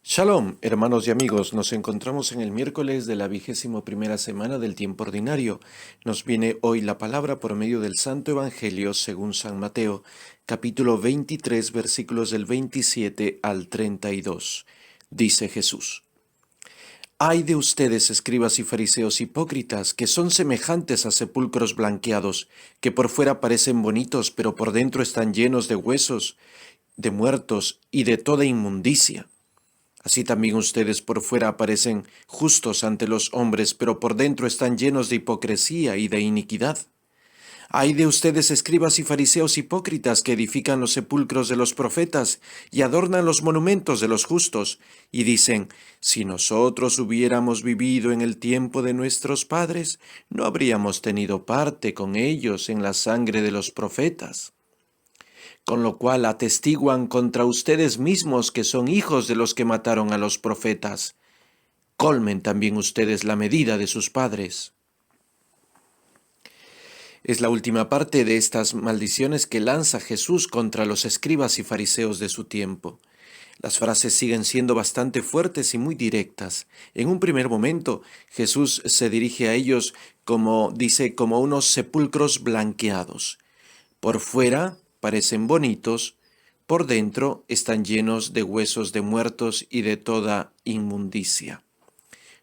Shalom, hermanos y amigos, nos encontramos en el miércoles de la 21ª semana del tiempo ordinario. Nos viene hoy la palabra por medio del Santo Evangelio según San Mateo, capítulo 23, versículos del 27 al 32. Dice Jesús: Ay de ustedes, escribas y fariseos hipócritas, que son semejantes a sepulcros blanqueados, que por fuera parecen bonitos, pero por dentro están llenos de huesos, de muertos y de toda inmundicia. Así también ustedes por fuera parecen justos ante los hombres, pero por dentro están llenos de hipocresía y de iniquidad. Ay de ustedes, escribas y fariseos hipócritas, que edifican los sepulcros de los profetas y adornan los monumentos de los justos, y dicen: si nosotros hubiéramos vivido en el tiempo de nuestros padres, no habríamos tenido parte con ellos en la sangre de los profetas. Con lo cual atestiguan contra ustedes mismos que son hijos de los que mataron a los profetas. Colmen también ustedes la medida de sus padres. Es la última parte de estas maldiciones que lanza Jesús contra los escribas y fariseos de su tiempo. Las frases siguen siendo bastante fuertes y muy directas. En un primer momento, Jesús se dirige a ellos como unos sepulcros blanqueados. Por fuera parecen bonitos, por dentro están llenos de huesos de muertos y de toda inmundicia.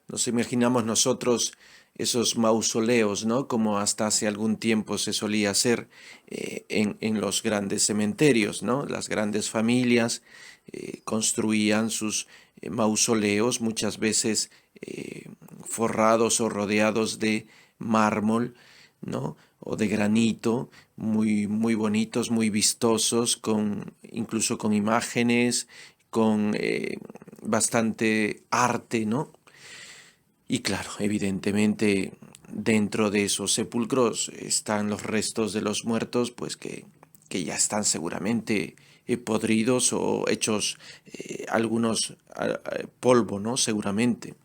Nos imaginamos nosotros esos mausoleos, ¿no? Como hasta hace algún tiempo se solía hacer en los grandes cementerios, ¿no? Las grandes familias construían sus mausoleos, muchas veces forrados o rodeados de mármol, ¿no? O de granito, muy bonitos, muy vistosos, incluso con imágenes, con bastante arte, ¿no? Y claro, evidentemente dentro de esos sepulcros están los restos de los muertos, pues que ya están seguramente podridos o hechos algunos polvo, ¿no? Seguramente.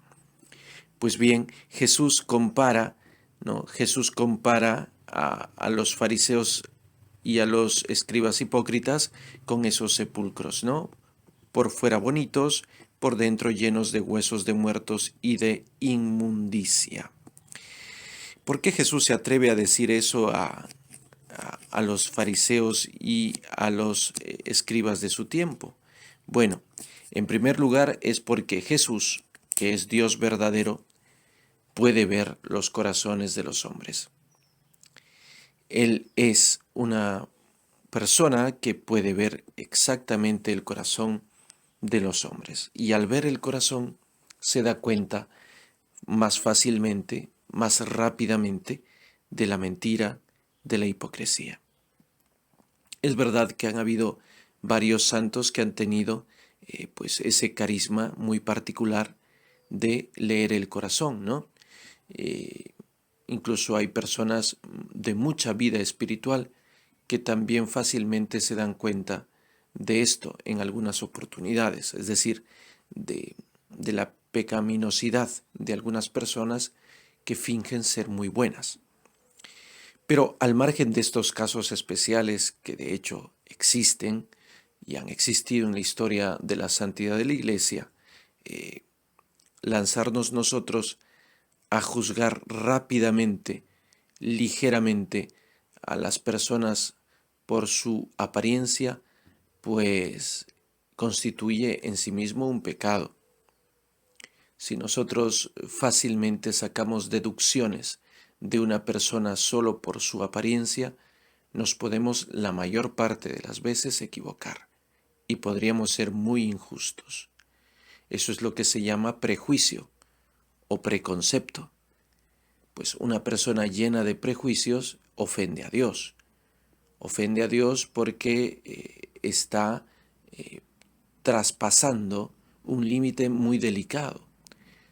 Pues bien, Jesús compara, ¿no? Jesús compara a los fariseos y a los escribas hipócritas con esos sepulcros, ¿no? Por fuera bonitos, por dentro llenos de huesos de muertos y de inmundicia. ¿Por qué Jesús se atreve a decir eso a los fariseos y a los escribas de su tiempo? Bueno, en primer lugar es porque Jesús, que es Dios verdadero, puede ver los corazones de los hombres. Él es una persona que puede ver exactamente el corazón de los hombres. Y al ver el corazón se da cuenta más fácilmente, más rápidamente, de la mentira, de la hipocresía. Es verdad que han habido varios santos que han tenido pues ese carisma muy particular de leer el corazón, ¿no? Eh, Incluso hay personas de mucha vida espiritual que también fácilmente se dan cuenta de esto en algunas oportunidades, es decir, de la pecaminosidad de algunas personas que fingen ser muy buenas. Pero al margen de estos casos especiales, que de hecho existen y han existido en la historia de la santidad de la Iglesia, lanzarnos nosotros a juzgar rápidamente, ligeramente a las personas por su apariencia, pues constituye en sí mismo un pecado. Si nosotros fácilmente sacamos deducciones de una persona solo por su apariencia, nos podemos la mayor parte de las veces equivocar y podríamos ser muy injustos. Eso es lo que se llama prejuicio o preconcepto. Pues una persona llena de prejuicios ofende a Dios. Ofende a Dios porque está traspasando un límite muy delicado.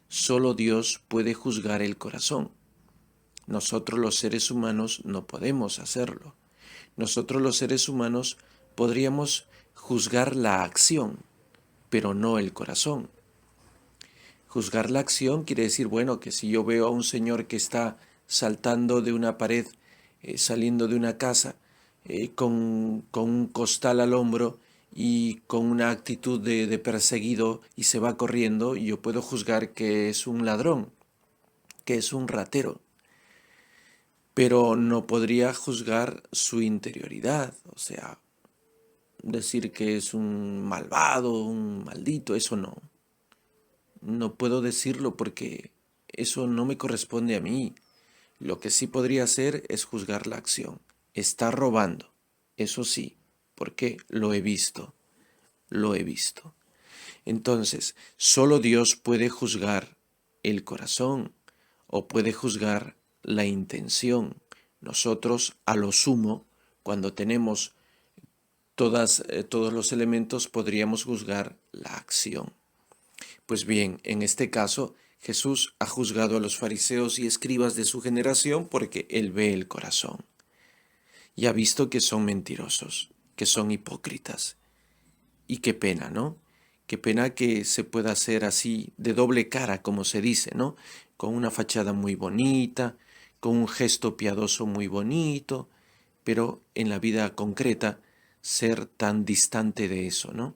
Solo Dios puede juzgar el corazón. Nosotros los seres humanos no podemos hacerlo. Nosotros los seres humanos podríamos juzgar la acción, pero no el corazón. Juzgar la acción quiere decir, bueno, que si yo veo a un señor que está saltando de una pared, saliendo de una casa, con un costal al hombro y con una actitud de perseguido y se va corriendo, yo puedo juzgar que es un ladrón, que es un ratero, pero no podría juzgar su interioridad, o sea, decir que es un malvado, un maldito, eso no. No puedo decirlo porque eso no me corresponde a mí. Lo que sí podría hacer es juzgar la acción. Está robando, eso sí, porque lo he visto, lo he visto. Entonces, solo Dios puede juzgar el corazón o puede juzgar la intención. Nosotros, a lo sumo, cuando tenemos todos los elementos, podríamos juzgar la acción. Pues bien, en este caso, Jesús ha juzgado a los fariseos y escribas de su generación porque Él ve el corazón y ha visto que son mentirosos, que son hipócritas. Y qué pena, ¿no? Qué pena que se pueda hacer así de doble cara, como se dice, ¿no? Con una fachada muy bonita, con un gesto piadoso muy bonito, pero en la vida concreta ser tan distante de eso, ¿no?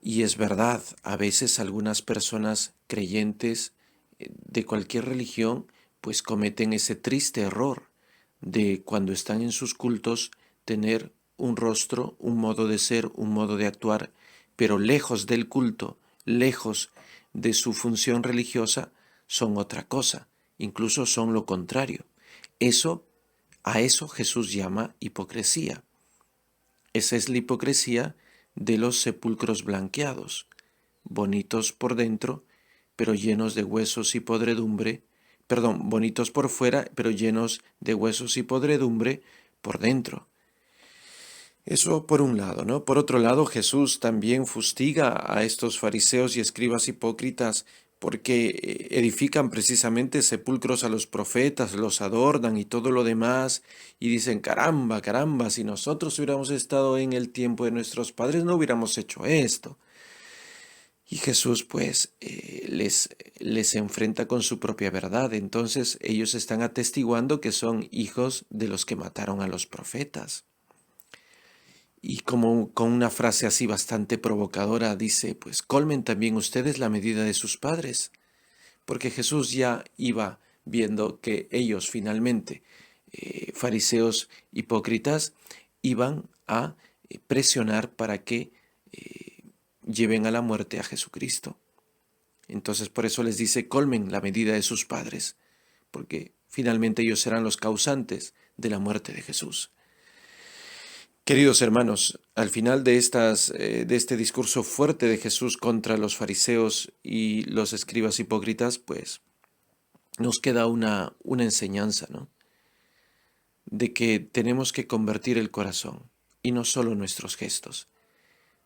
Y es verdad, a veces algunas personas creyentes de cualquier religión pues cometen ese triste error de cuando están en sus cultos tener un rostro, un modo de ser, un modo de actuar, pero lejos del culto, lejos de su función religiosa, son otra cosa, incluso son lo contrario. Eso, a eso Jesús llama hipocresía. Esa es la hipocresía de los sepulcros blanqueados, bonitos por dentro, pero llenos de huesos y podredumbre, perdón, bonitos por fuera, pero llenos de huesos y podredumbre por dentro. Eso por un lado, ¿no? Por otro lado, Jesús también fustiga a estos fariseos y escribas hipócritas porque edifican precisamente sepulcros a los profetas, los adornan y todo lo demás, y dicen, caramba, caramba, si nosotros hubiéramos estado en el tiempo de nuestros padres, no hubiéramos hecho esto. Y Jesús pues les enfrenta con su propia verdad. Entonces ellos están atestiguando que son hijos de los que mataron a los profetas. Y como con una frase así bastante provocadora dice, pues colmen también ustedes la medida de sus padres. Porque Jesús ya iba viendo que ellos finalmente, fariseos hipócritas, iban a presionar para que lleven a la muerte a Jesucristo. Entonces por eso les dice, colmen la medida de sus padres, porque finalmente ellos serán los causantes de la muerte de Jesús. Queridos hermanos, al final de este discurso fuerte de Jesús contra los fariseos y los escribas hipócritas, pues nos queda una enseñanza, ¿no? De que tenemos que convertir el corazón y no solo nuestros gestos.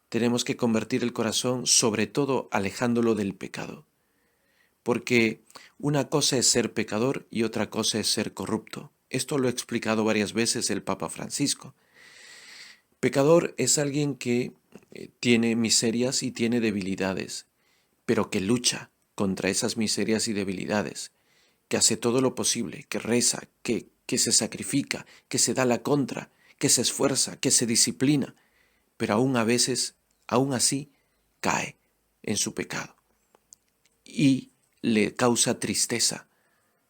Tenemos que convertir el corazón sobre todo alejándolo del pecado. Porque una cosa es ser pecador y otra cosa es ser corrupto. Esto lo ha explicado varias veces el Papa Francisco. Pecador es alguien que tiene miserias y tiene debilidades, pero que lucha contra esas miserias y debilidades, que hace todo lo posible, que reza, que se sacrifica, que se da la contra, que se esfuerza, que se disciplina, pero aún a veces, aún así, cae en su pecado. Y le causa tristeza,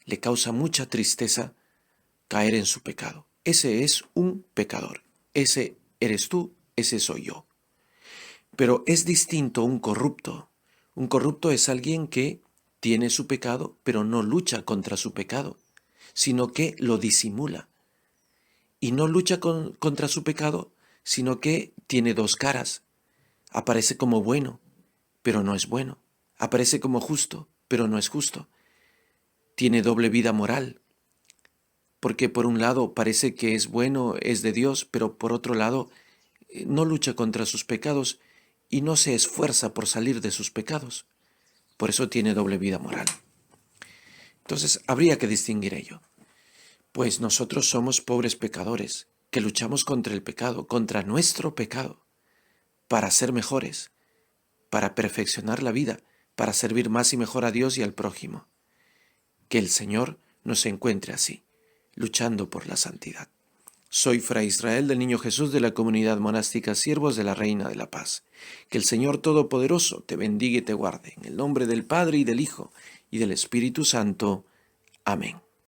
le causa mucha tristeza caer en su pecado. Ese es un pecador, ese eres tú, ese soy yo. Pero es distinto un corrupto. Un corrupto es alguien que tiene su pecado, pero no lucha contra su pecado, sino que lo disimula. Y no lucha contra su pecado, sino que tiene dos caras. Aparece como bueno, pero no es bueno. Aparece como justo, pero no es justo. Tiene doble vida moral, porque por un lado parece que es bueno, es de Dios, pero por otro lado no lucha contra sus pecados y no se esfuerza por salir de sus pecados. Por eso tiene doble vida moral. Entonces habría que distinguir ello. Pues nosotros somos pobres pecadores, que luchamos contra el pecado, contra nuestro pecado, para ser mejores, para perfeccionar la vida, para servir más y mejor a Dios y al prójimo. Que el Señor nos encuentre así, luchando por la santidad. Soy Fray Israel del Niño Jesús de la Comunidad Monástica Siervos de la Reina de la Paz. Que el Señor Todopoderoso te bendiga y te guarde. En el nombre del Padre y del Hijo y del Espíritu Santo. Amén.